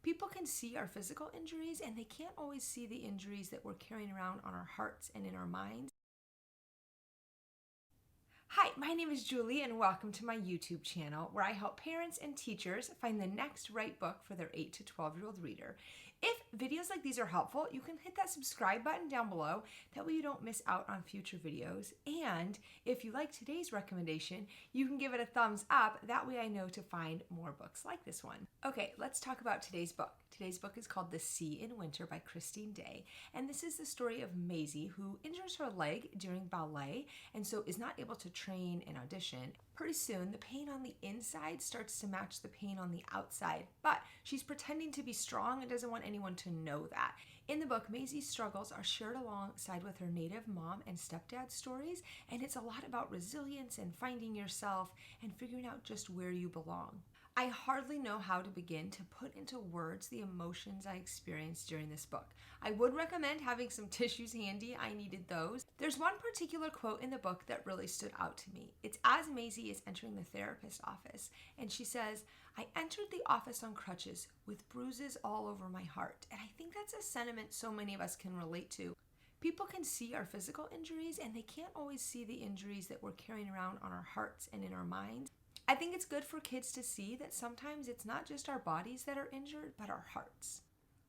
People can see our physical injuries, and they can't always see the injuries that we're carrying around on our hearts and in our minds. Hi, my name is Julie, and welcome to my YouTube channel where I help parents and teachers find the next right book for their 8 to 12-year-old reader. If videos like these are helpful, you can hit that subscribe button down below. That way you don't miss out on future videos. And if you like today's recommendation, you can give it a thumbs up. That way I know to find more books like this one. Okay, let's talk about today's book. Today's book is called The Sea in Winter by Christine Day. And this is the story of Maisie, who injures her leg during ballet and so is not able to train and audition. Pretty soon, the pain on the inside starts to match the pain on the outside, but she's pretending to be strong and doesn't want anyone to know that. In the book, Maisie's struggles are shared alongside with her native mom and stepdad stories, and it's a lot about resilience and finding yourself and figuring out just where you belong. I hardly know how to begin to put into words the emotions I experienced during this book. I would recommend having some tissues handy. I needed those. There's one particular quote in the book that really stood out to me. It's as Maisie is entering the therapist's office, and she says, "I entered the office on crutches with bruises all over my heart." And I think that's a sentiment so many of us can relate to. People can see our physical injuries, and they can't always see the injuries that we're carrying around on our hearts and in our minds. I think it's good for kids to see that sometimes it's not just our bodies that are injured, but our hearts.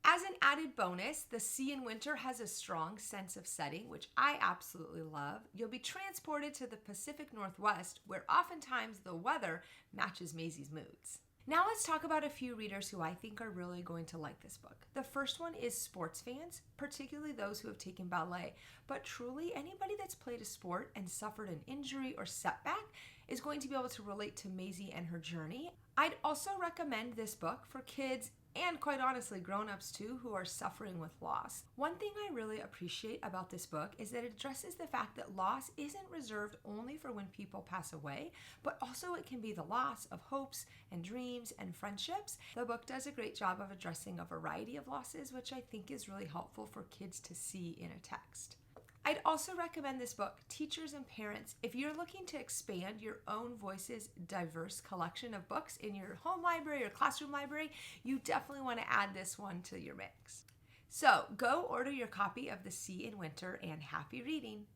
As an added bonus, The Sea in Winter has a strong sense of setting, which I absolutely love. You'll be transported to the Pacific Northwest, where oftentimes the weather matches Maisie's moods. Now let's talk about a few readers who I think are really going to like this book. The first one is sports fans, particularly those who have taken ballet, but truly anybody that's played a sport and suffered an injury or setback is going to be able to relate to Maisie and her journey. I'd also recommend this book for kids and, quite honestly, grown-ups too, who are suffering with loss. One thing I really appreciate about this book is that it addresses the fact that loss isn't reserved only for when people pass away, but also it can be the loss of hopes and dreams and friendships. The book does a great job of addressing a variety of losses, which I think is really helpful for kids to see in a text. I'd also recommend this book, teachers and parents, if you're looking to expand your OwnVoices diverse collection of books in your home library or classroom library, you definitely want to add this one to your mix. So go order your copy of The Sea in Winter, and happy reading.